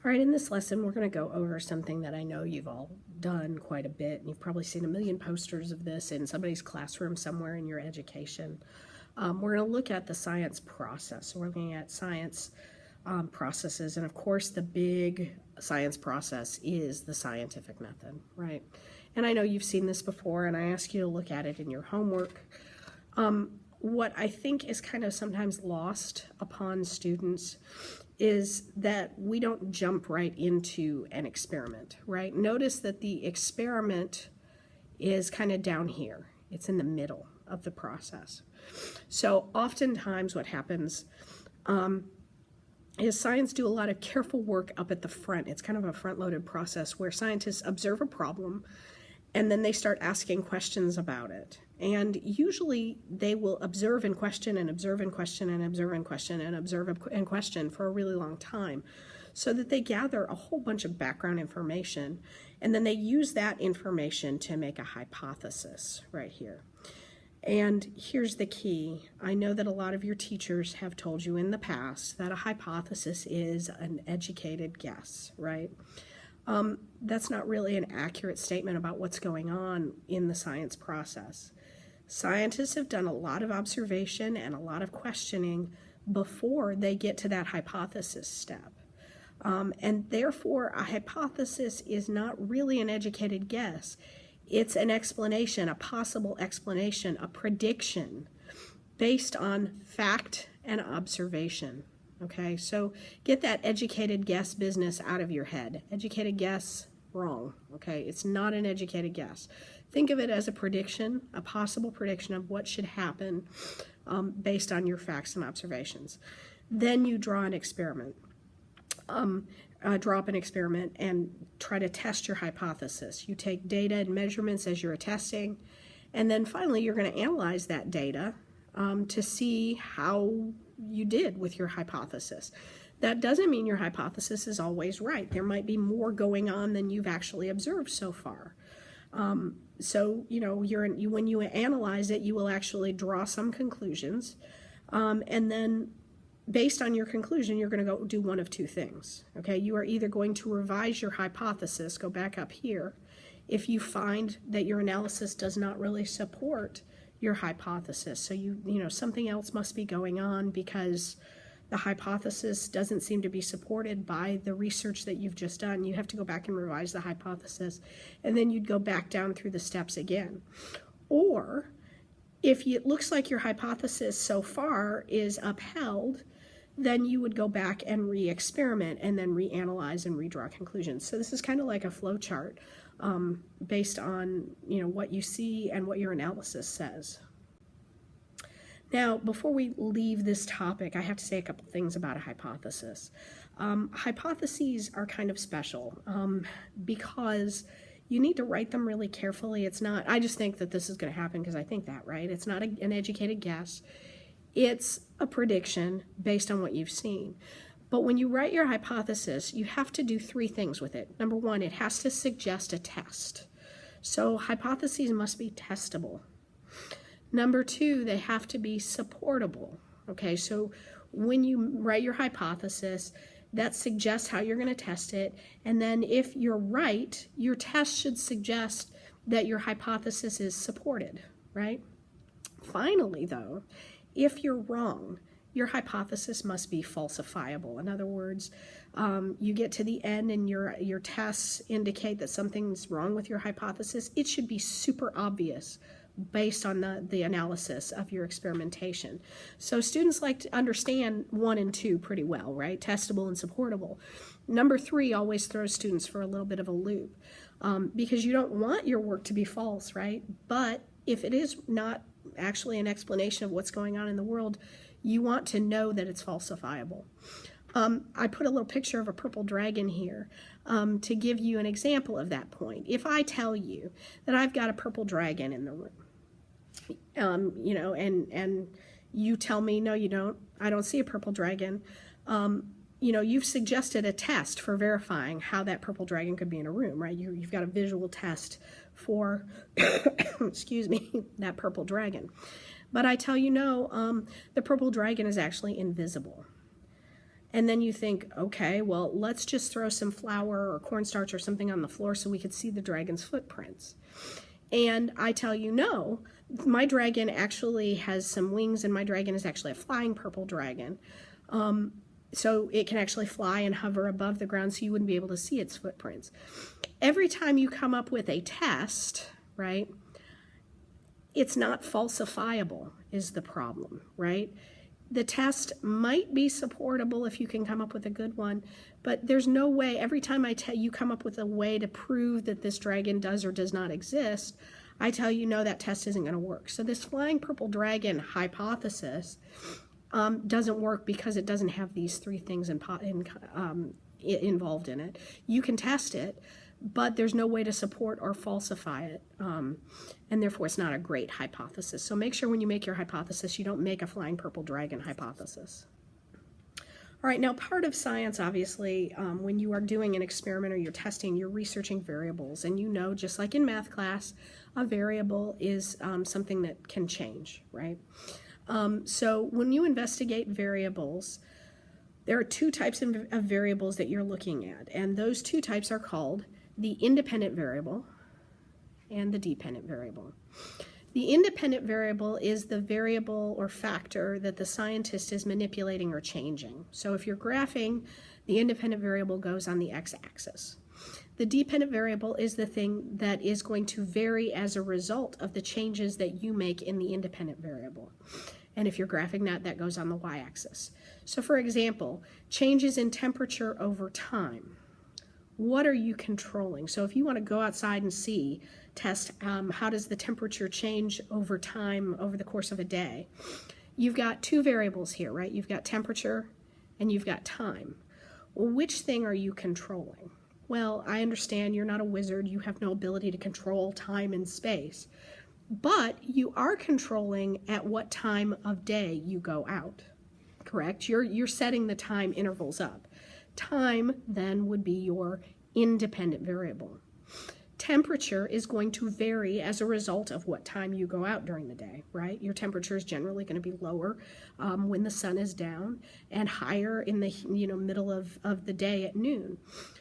All right, in this lesson, we're going to go over something that I know you've all done quite a bit, and you've probably seen a million posters of this in somebody's classroom somewhere in your education. We're going to look at the science process. We're looking at science processes, and of course, the big science process is the scientific method, right? And I know you've seen this before, and I ask you to look at it in your homework. What I think is kind of sometimes lost upon students is that we don't jump right into an experiment, right? Notice that the experiment is kind of down here. It's in the middle of the process. So oftentimes what happens is science do a lot of careful work up at the front. It's kind of a front-loaded process where scientists observe a problem and then they start asking questions about it. And usually they will observe and question and observe and question and observe and question and observe and question for a really long time, so that they gather a whole bunch of background information, and then they use that information to make a hypothesis right here. And here's the key. I know that a lot of your teachers have told you in the past that a hypothesis is an educated guess, right? That's not really an accurate statement about what's going on in the science process. Scientists have done a lot of observation and a lot of questioning before they get to that hypothesis step. And therefore, a hypothesis is not really an educated guess. It's an explanation, a possible explanation, a prediction based on fact and observation. Okay, so get that educated guess business out of your head. Educated guess, wrong. Okay, it's not an educated guess. Think of it as a prediction, a possible prediction of what should happen based on your facts and observations. Then you draw an experiment. Draw up an experiment and try to test your hypothesis. You take data and measurements as you're testing, and then finally you're going to analyze that data to see how you did with your hypothesis. That doesn't mean your hypothesis is always right. There might be more going on than you've actually observed so far. So, you know, when you analyze it, you will actually draw some conclusions, and then based on your conclusion, you're going to go do one of two things. Okay, you are either going to revise your hypothesis, go back up here, if you find that your analysis does not really support your hypothesis. So you know something else must be going on because the hypothesis doesn't seem to be supported by the research that you've just done. You have to go back and revise the hypothesis, and then you'd go back down through the steps again. Or if it looks like your hypothesis so far is upheld, then you would go back and re-experiment and then reanalyze and redraw conclusions. So this is kind of like a flow chart based on what you see and what your analysis says. Now, before we leave this topic, I have to say a couple things about a hypothesis. Hypotheses are kind of special because you need to write them really carefully. It's not, I just think that this is going to happen because I think that, right? It's not an educated guess. It's a prediction based on what you've seen. But when you write your hypothesis, you have to do three things with it. Number one, it has to suggest a test. So hypotheses must be testable. Number two, they have to be supportable. Okay, so when you write your hypothesis, that suggests how you're going to test it. And then if you're right, your test should suggest that your hypothesis is supported, right? Finally, though, if you're wrong, your hypothesis must be falsifiable. In other words, you get to the end and your tests indicate that something's wrong with your hypothesis. It should be super obvious based on the analysis of your experimentation. So students like to understand 1 and 2 pretty well, right? Testable and supportable. Number 3 always throws students for a little bit of a loop because you don't want your work to be false, right? But if it is not actually an explanation of what's going on in the world, you want to know that it's falsifiable. I put a little picture of a purple dragon here to give you an example of that point. If I tell you that I've got a purple dragon in the room, and you tell me, no, you don't, I don't see a purple dragon, you've suggested a test for verifying how that purple dragon could be in a room, right? You've got a visual test for, excuse me, that purple dragon. But I tell you, no, the purple dragon is actually invisible. And then you think, okay, well, let's just throw some flour or cornstarch or something on the floor so we could see the dragon's footprints. And I tell you, no, my dragon actually has some wings, and my dragon is actually a flying purple dragon. So it can actually fly and hover above the ground, so you wouldn't be able to see its footprints. Every time you come up with a test, right, it's not falsifiable is the problem, right? The test might be supportable if you can come up with a good one, but there's no way, every time I tell you come up with a way to prove that this dragon does or does not exist, I tell you, no, that test isn't going to work. So this flying purple dragon hypothesis doesn't work because it doesn't have these three things involved in it. You can test it, but there's no way to support or falsify it, and therefore it's not a great hypothesis. So make sure when you make your hypothesis, you don't make a flying purple dragon hypothesis. All right, now part of science, obviously, when you are doing an experiment or you're testing, you're researching variables, and you know, just like in math class, a variable is something that can change, right? So when you investigate variables, there are two types of variables that you're looking at, and those two types are called the independent variable and the dependent variable. The independent variable is the variable or factor that the scientist is manipulating or changing. So if you're graphing, the independent variable goes on the x-axis. The dependent variable is the thing that is going to vary as a result of the changes that you make in the independent variable. And if you're graphing that, that goes on the y-axis. So for example, changes in temperature over time. What are you controlling? So if you want to go outside and test how does the temperature change over time over the course of a day, you've got two variables here, right? You've got temperature and you've got time. Well, which thing are you controlling? Well, I understand you're not a wizard. You have no ability to control time and space. But you are controlling at what time of day you go out, correct? You're setting the time intervals up. Time then would be your independent variable. Temperature is going to vary as a result of what time you go out during the day, right? Your temperature is generally going to be lower when the sun is down and higher in the middle of the day at noon.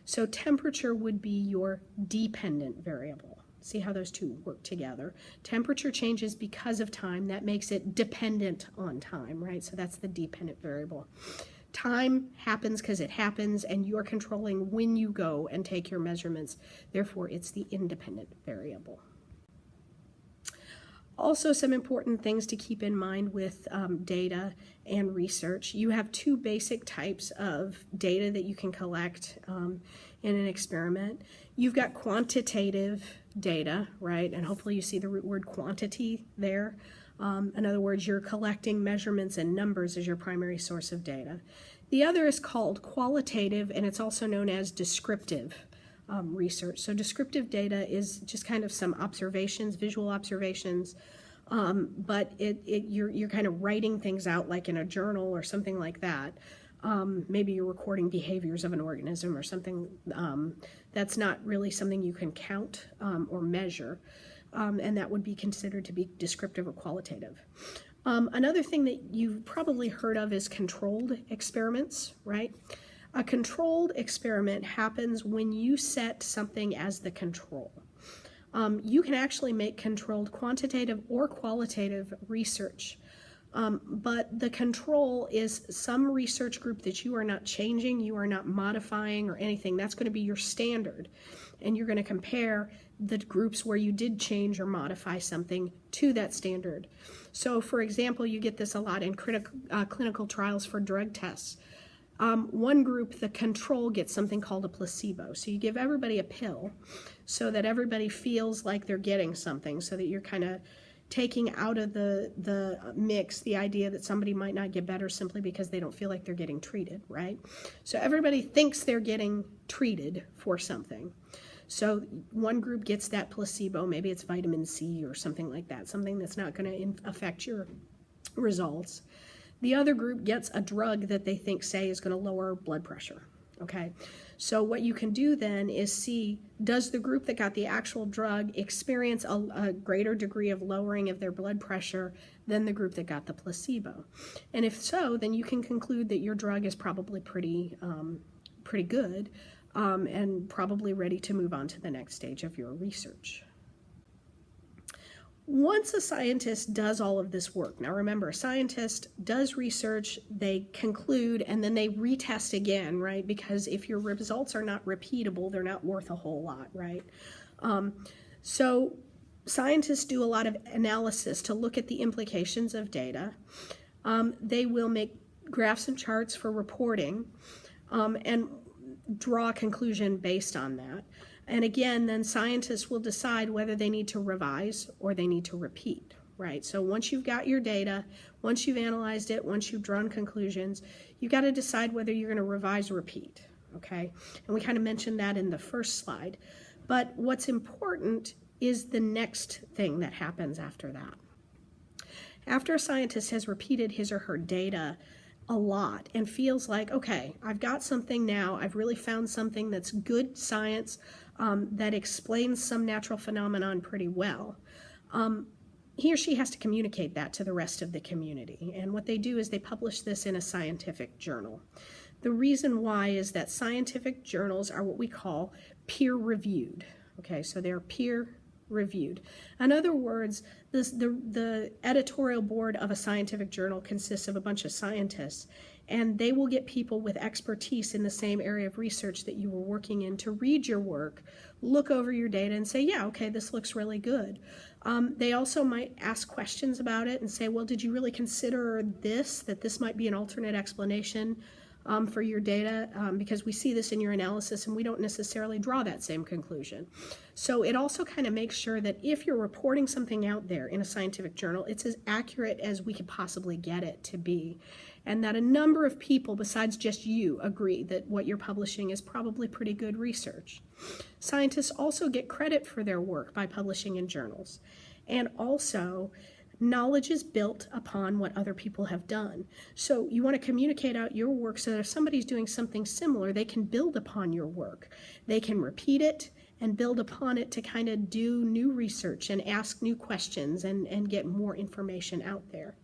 So temperature would be your dependent variable. See how those two work together. Temperature changes because of time. That makes it dependent on time, right? So that's the dependent variable. Time happens because it happens, and you're controlling when you go and take your measurements. Therefore, it's the independent variable. Also, some important things to keep in mind with data and research. You have two basic types of data that you can collect in an experiment. You've got quantitative data, right? And hopefully you see the root word quantity there. In other words, you're collecting measurements and numbers as your primary source of data. The other is called qualitative, and it's also known as descriptive research. So descriptive data is just kind of some observations, visual observations, but you're kind of writing things out like in a journal or something like that. Maybe you're recording behaviors of an organism or something that's not really something you can count or measure. And that would be considered to be descriptive or qualitative. Another thing that you've probably heard of is controlled experiments, right? A controlled experiment happens when you set something as the control. You can actually make controlled quantitative or qualitative research, but the control is some research group that you are not changing, you are not modifying or anything. That's going to be your standard, and you're going to compare the groups where you did change or modify something to that standard. So for example, you get this a lot in clinical trials for drug tests. One group, the control, gets something called a placebo. So you give everybody a pill so that everybody feels like they're getting something, so that you're kind of taking out of the mix the idea that somebody might not get better simply because they don't feel like they're getting treated, right? So everybody thinks they're getting treated for something. So one group gets that placebo, maybe it's vitamin C or something like that, something that's not going to affect your results. The other group gets a drug that they think, say, is going to lower blood pressure. Okay, so what you can do then is see, does the group that got the actual drug experience a greater degree of lowering of their blood pressure than the group that got the placebo? And if so, then you can conclude that your drug is probably pretty good and probably ready to move on to the next stage of your research. Once a scientist does all of this work, now remember, a scientist does research, they conclude, and then they retest again, right? Because if your results are not repeatable, they're not worth a whole lot, right? So scientists do a lot of analysis to look at the implications of data. They will make graphs and charts for reporting and draw a conclusion based on that. And again, then scientists will decide whether they need to revise or they need to repeat, right? So once you've got your data, once you've analyzed it, once you've drawn conclusions, you've got to decide whether you're going to revise or repeat, okay? And we kind of mentioned that in the first slide. But what's important is the next thing that happens after that. After a scientist has repeated his or her data a lot and feels like, okay, I've got something now, I've really found something that's good science, that explains some natural phenomenon pretty well, he or she has to communicate that to the rest of the community. And what they do is they publish this in a scientific journal. The reason why is that scientific journals are what we call peer-reviewed. Okay, so they're peer-reviewed. In other words, the editorial board of a scientific journal consists of a bunch of scientists, and they will get people with expertise in the same area of research that you were working in to read your work, look over your data, and say, yeah, okay, this looks really good. They also might ask questions about it and say, well, did you really consider this, that this might be an alternate explanation for your data, because we see this in your analysis and we don't necessarily draw that same conclusion. So it also kind of makes sure that if you're reporting something out there in a scientific journal, it's as accurate as we could possibly get it to be, and that a number of people besides just you agree that what you're publishing is probably pretty good research. Scientists also get credit for their work by publishing in journals, and also knowledge is built upon what other people have done. So you want to communicate out your work so that if somebody's doing something similar, they can build upon your work. They can repeat it and build upon it to kind of do new research and ask new questions and get more information out there.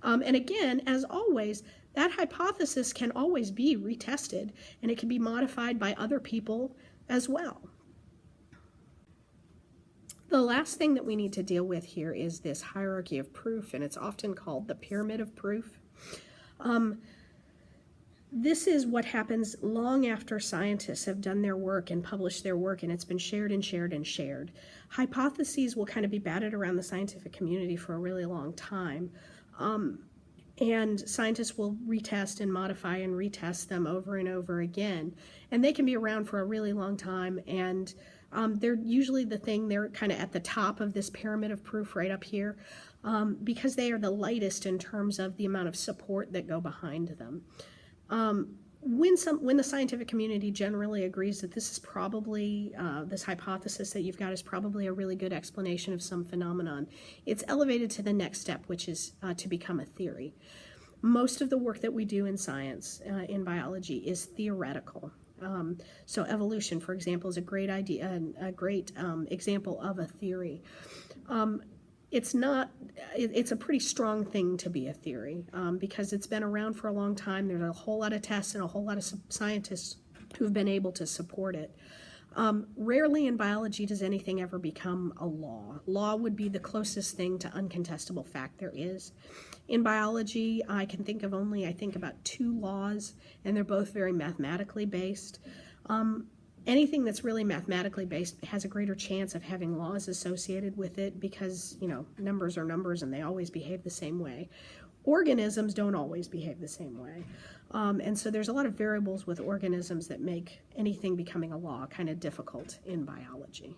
And again, as always, that hypothesis can always be retested, and it can be modified by other people as well. The last thing that we need to deal with here is this hierarchy of proof, and it's often called the pyramid of proof. This is what happens long after scientists have done their work and published their work, and it's been shared and shared and shared. Hypotheses will kind of be batted around the scientific community for a really long time. And scientists will retest and modify and retest them over and over again. And they can be around for a really long time, and they're usually they're kind of at the top of this pyramid of proof right up here, because they are the lightest in terms of the amount of support that go behind them. When the scientific community generally agrees that this is probably, this hypothesis that you've got is probably a really good explanation of some phenomenon, it's elevated to the next step, which is to become a theory. Most of the work that we do in science, in biology, is theoretical. So evolution, for example, is a great idea and a great example of a theory. It's a pretty strong thing to be a theory, because it's been around for a long time. There's a whole lot of tests and a whole lot of scientists who've been able to support it. Rarely in biology does anything ever become a law. Law would be the closest thing to uncontestable fact there is. In biology, I can think of only, I think, about 2 laws, and they're both very mathematically based. Anything that's really mathematically based has a greater chance of having laws associated with it because, you know, numbers are numbers and they always behave the same way. Organisms don't always behave the same way. And so there's a lot of variables with organisms that make anything becoming a law kind of difficult in biology.